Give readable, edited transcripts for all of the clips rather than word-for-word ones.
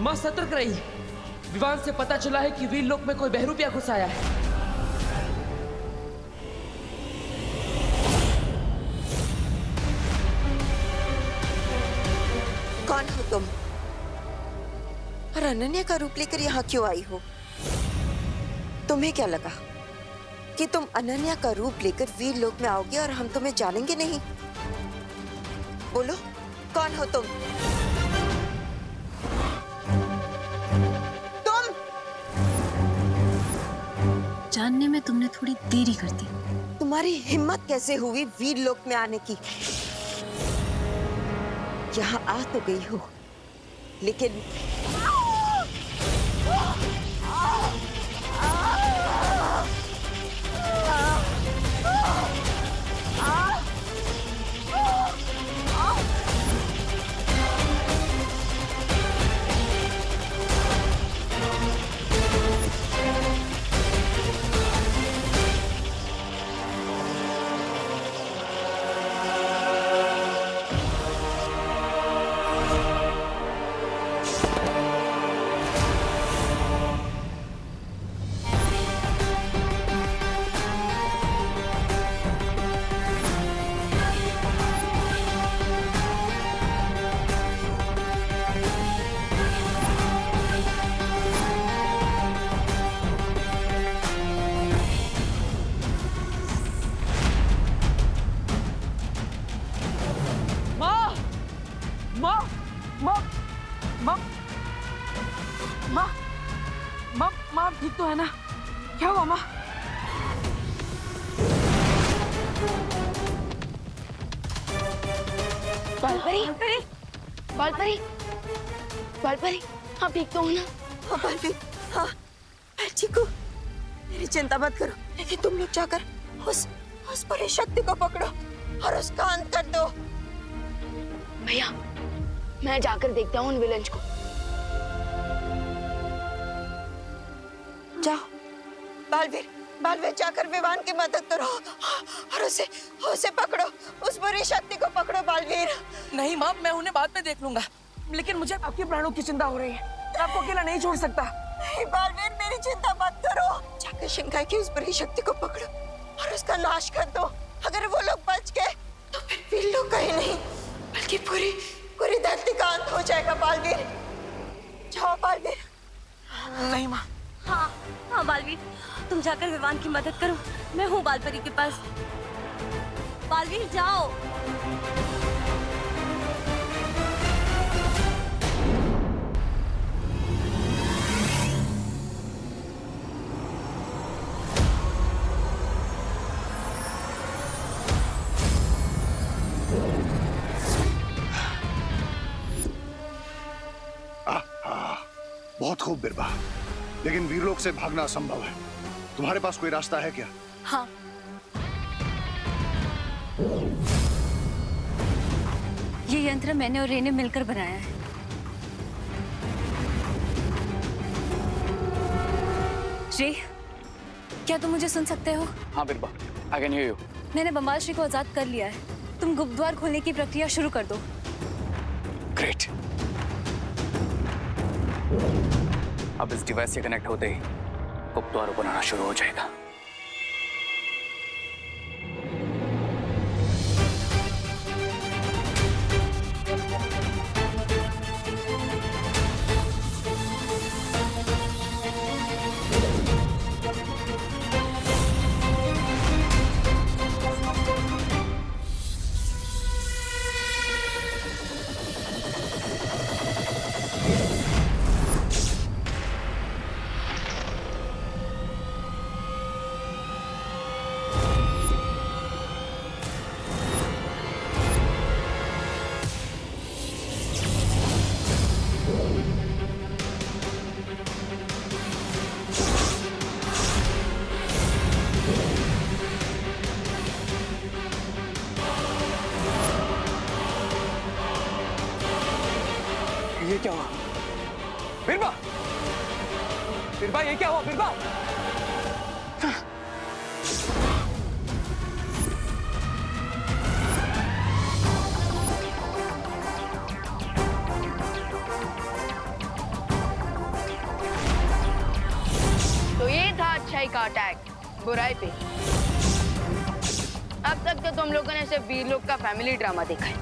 माँ सतर्क रही। विवान से पता चला है कि वीर लोक में कोई बहरूपिया घुस आया है। कौन हो तुम और अनन्या का रूप लेकर यहाँ क्यों आई हो? तुम्हें क्या लगा कि तुम अनन्या का रूप लेकर वीर लोक में आओगे और हम तुम्हें जानेंगे नहीं? बोलो, कौन हो तुम? जानने में तुमने थोड़ी देरी कर दी। तुम्हारी हिम्मत कैसे हुई वीर लोक में आने की? यहाँ आ तो गई हो, लेकिन माँ ठीक तो है ना? क्या हुआ माँ? बालपरी, बालपरी, बालपरी, आप ठीक तो हो ना? हाँ बालवीर, हाँ मैं ठीक हूँ। मेरी चिंता मत करो, लेकिन तुम लोग जाकर उस परी शक्ति को पकड़ो और उसका अंत कर दो। भैया, मैं जाकर देखता हूँ उन विलन्स को। जाओ बालवीर जाकर विवान की मदद करो और उसे पकड़ो, उस बुरी शक्ति को पकड़ो बालवीर। नहीं माँ, मैं उन्हें बाद में देख लूंगा, लेकिन मुझे आपके प्राणों की चिंता हो रही है। मैं आपको अकेला नहीं छोड़ सकता। बालवीर मेरी चिंता मत करो, जाकर शिंगाई की उस बुरी शक्ति को पकड़ो और उसका नाश कर दो। अगर वो लोग बच गए तो फिर वीर लोग कहीं नहीं बल्कि पूरी धरती का अंत हो जाएगा। बालवीर जाओ बालवीर। नहीं माँ। हाँ बालवीर, तुम जाकर विवान की मदद करो। मैं हूँ बालपरी के पास। बालवीर जाओ। बहुत खूब बिरबा, लेकिन वीरलोक से भागना असंभव है। तुम्हारे पास कोई रास्ता है क्या? हाँ, ये यंत्र मैंने और रे ने मिलकर बनाया है। रे, क्या तुम मुझे सुन सकते हो? हाँ बिरबा, I can hear you. मैंने बमाल श्री को आजाद कर लिया है। तुम गुप्त द्वार खोलने की प्रक्रिया शुरू कर दो। Great. अब इस डिवाइस से कनेक्ट होते ही गुप्त द्वार ओपन होना शुरू हो जाएगा। ये क्या हुआ? बिरबा! बिरबा, ये क्या हुआ बिरबा? अच्छाई का अटैक बुराई पे। अब तक तो तुम लोगों ने सिर्फ वीर लोग का फैमिली ड्रामा देखा है,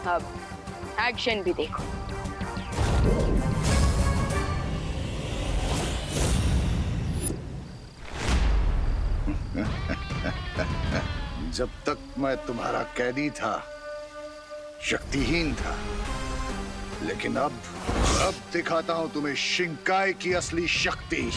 अब एक्शन भी देखो। जब तक मैं तुम्हारा कैदी था, शक्तिहीन था, लेकिन अब दिखाता हूं तुम्हें शिंकाई की असली शक्ति।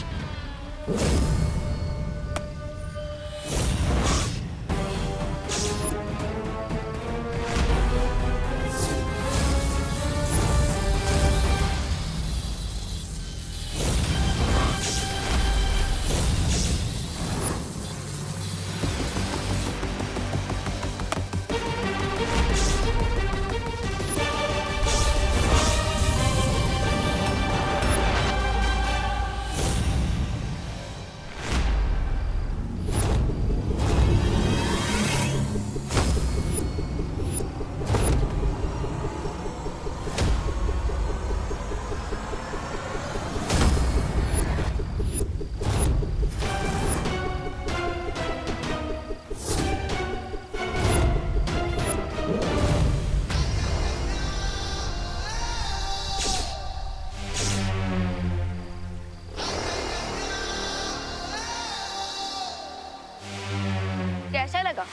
कैसा लगा?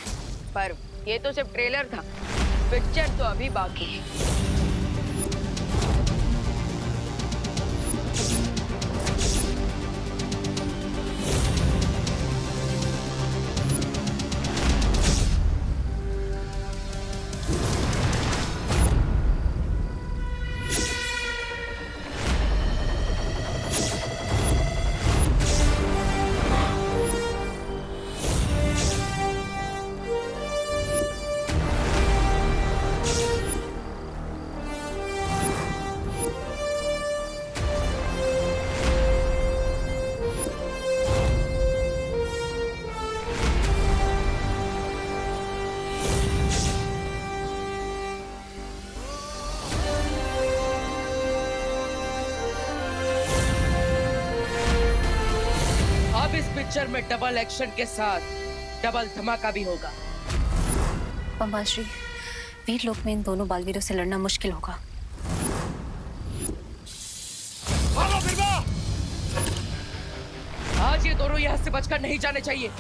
पर ये तो सिर्फ ट्रेलर था, पिक्चर तो अभी बाकी है। अब इस पिक्चर में डबल एक्शन के साथ डबल धमाका भी होगा। पंबाश्री, वीर लोक में इन दोनों बालवीरों से लड़ना मुश्किल होगा। भागो बिरबा! आज ये दोनों यहाँ से बचकर नहीं जाने चाहिए।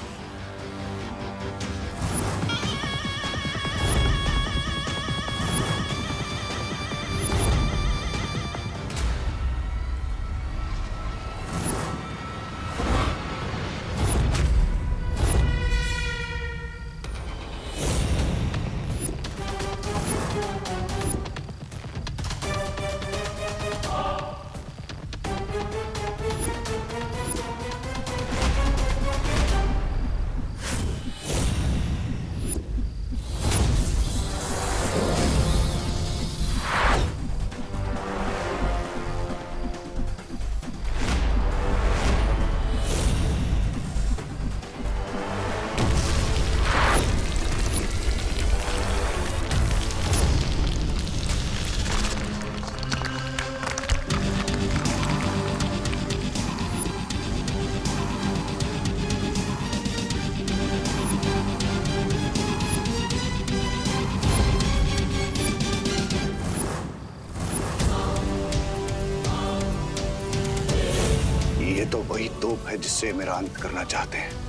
ये तो वही तोप है जिससे मेरा अंत करना चाहते हैं।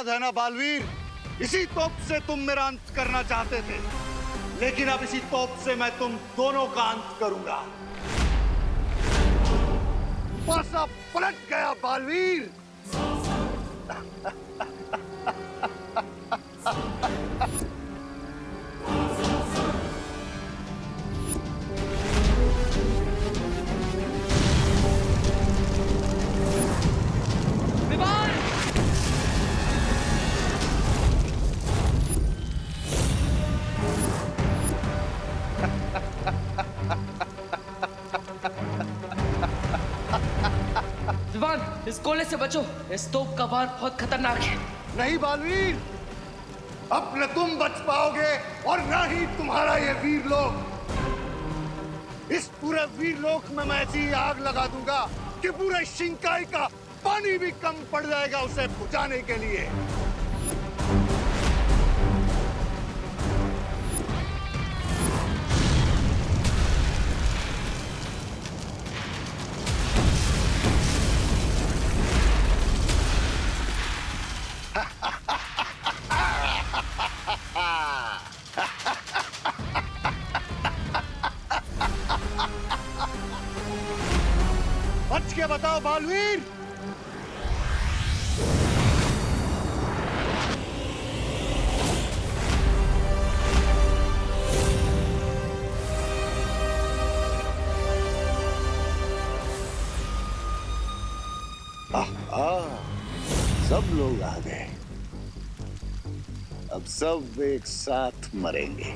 याद है ना बालवीर, इसी तोप से तुम मेरा अंत करना चाहते थे, लेकिन अब इसी तोप से मैं तुम दोनों का अंत करूंगा। पासा पलट गया बालवीर। विवान, इस गोले से बचो, इस तोप का वार बहुत खतरनाक है। नहीं बालवीर, अब न तुम बच पाओगे और न ही तुम्हारा ये वीर लोक। इस पूरे वीर लोक में मैं ऐसी आग लगा दूंगा कि पूरे शिंकाई का पानी भी कम पड़ जाएगा उसे बुझाने के लिए। बच के बताओ बालवीर। सब लोग आ गए, अब सब एक साथ मरेंगे।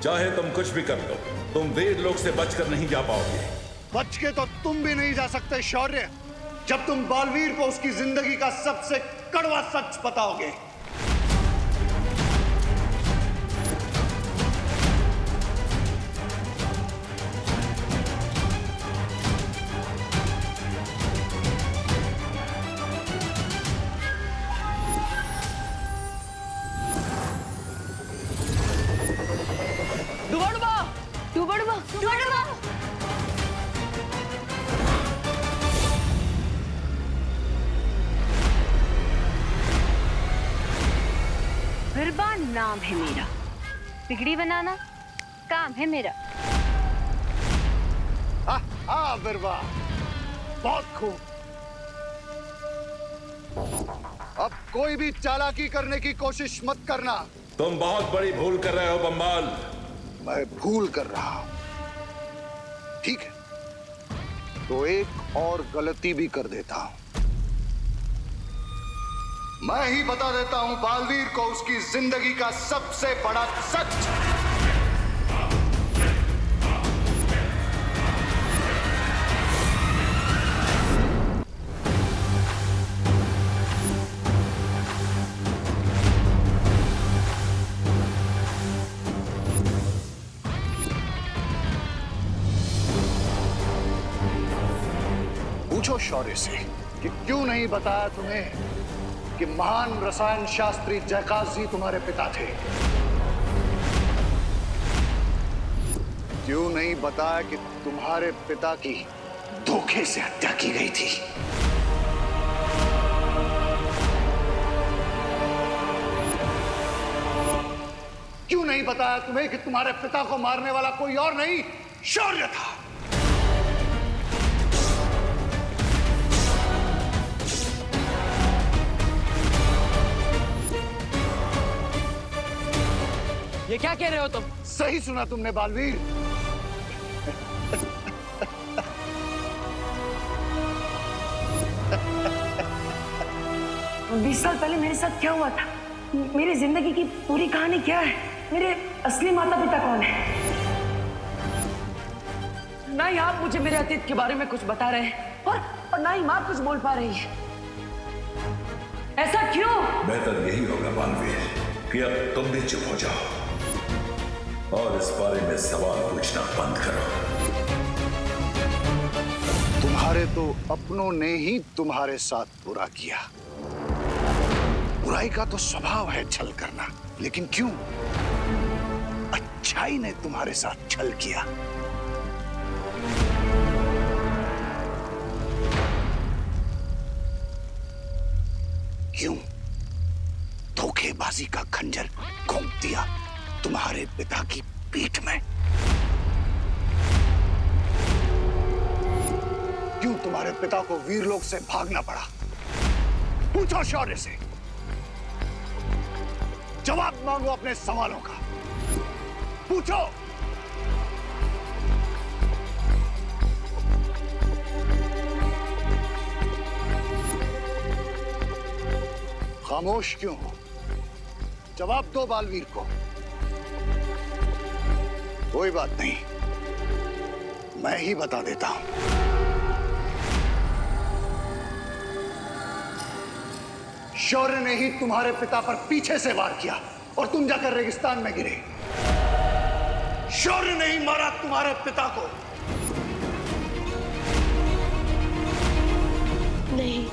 चाहे तुम कुछ भी कर लो, तुम वीर लोक से बचकर नहीं जा पाओगे। बच के तो तुम भी नहीं जा सकते शौर्य, जब तुम बालवीर को उसकी जिंदगी का सबसे कड़वा सच बताओगे। बिरबा नाम है मेरा, बिगड़ी बनाना काम है मेरा। हाँ बिरबा, बहुत खूब। अब कोई भी चालाकी करने की कोशिश मत करना। तुम बहुत बड़ी भूल कर रहे हो बम्बाल। मैं भूल कर रहा हूं, ठीक है, तो एक और गलती भी कर देता हूं। मैं ही बता देता हूं बालवीर को उसकी जिंदगी का सबसे बड़ा सच। पूछो शौर्य से कि क्यों नहीं बताया तुम्हें कि महान रसायन शास्त्री जयकाश जी तुम्हारे पिता थे। क्यों नहीं बताया कि तुम्हारे पिता की धोखे से हत्या की गई थी। क्यों नहीं बताया तुम्हें कि तुम्हारे पिता को मारने वाला कोई और नहीं शौर्य था। ये क्या कह रहे हो तुम? सही सुना तुमने बालवीर। 20 साल पहले मेरे साथ क्या हुआ था? मेरी जिंदगी की पूरी कहानी क्या है? मेरे असली माता पिता कौन है? ना ही आप मुझे मेरे अतीत के बारे में कुछ बता रहे हैं और ना ही माँ कुछ बोल पा रही है। ऐसा क्यों? बेहतर यही होगा बालवीर कि अब तुम भी चुप हो जाओ और इस बारे में सवाल पूछना बंद करो। तुम्हारे तो अपनों ने ही तुम्हारे साथ बुरा किया। बुराई का तो स्वभाव है छल करना, लेकिन क्यों अच्छाई ने तुम्हारे साथ छल किया? क्यों धोखेबाजी का खंजर घोंप दिया तुम्हारे पिता की पीठ में? क्यों तुम्हारे पिता को वीरलोक से भागना पड़ा? पूछो शौर्य से, जवाब मांगो अपने सवालों का। पूछो। खामोश क्यों हो? जवाब दो बालवीर को। कोई बात नहीं, मैं ही बता देता हूं। शौर्य ने ही तुम्हारे पिता पर पीछे से वार किया और तुम जाकर रेगिस्तान में गिरे। शौर्य ने ही मारा तुम्हारे पिता को। नहीं,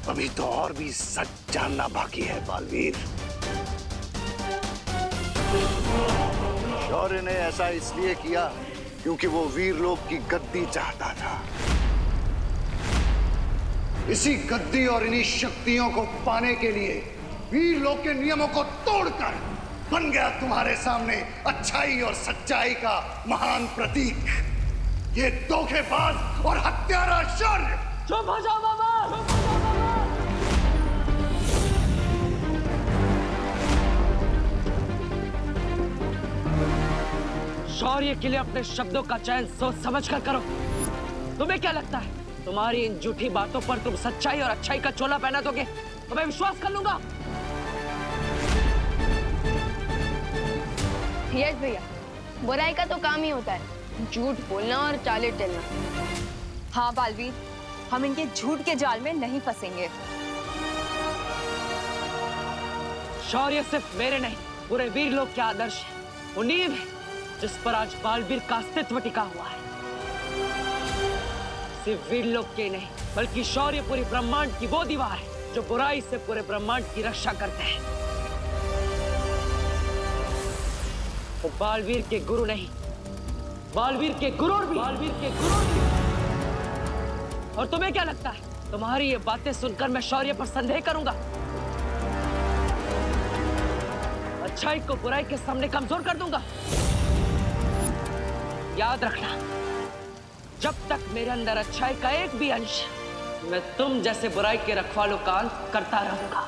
अभी तो और भी सच जानना बाकी है बालवीर। शौर्य ने ऐसा इसलिए किया क्योंकि वो वीरलोक की गद्दी चाहता था। इसी गद्दी और इन्हीं शक्तियों को पाने के लिए वीरलोक के नियमों को तोड़कर बन गया तुम्हारे सामने अच्छाई और सच्चाई का महान प्रतीक, ये धोखेबाज और हत्यारा शौर्य। चुप हो जाओ बाबा। शौर्य के लिए अपने शब्दों का चयन सोच समझ कर करो। तुम्हें क्या लगता है तुम्हारी इन झूठी बातों पर तुम सच्चाई और अच्छाई का चोला पहना दोगे तो मैं विश्वास कर लूंगा? यस भैया, बुराई का तो काम ही होता है झूठ बोलना और चाले चलना। हाँ बालवीर, हम इनके झूठ के जाल में नहीं फंसेंगे। शौर्य सिर्फ मेरे नहीं पूरे वीरलोक के आदर्श है, वो नींव है जिस पर आज बालवीर का अस्तित्व टिका हुआ है। सिर्फ वीरलोक के नहीं बल्कि शौर्य पूरी ब्रह्मांड की वो दीवार है जो बुराई से पूरे ब्रह्मांड की रक्षा करते हैं। वो बालवीर के गुरु नहीं, बालवीर के गुरूर भी। और तुम्हें क्या लगता है तुम्हारी ये बातें सुनकर मैं शौर्य पर संदेह करूंगा? अच्छाई को बुराई के सामने कमजोर कर दूंगा? याद रखना, जब तक मेरे अंदर अच्छाई का एक भी अंश, मैं तुम जैसे बुराई के रखवालों का अंत करता रहूंगा।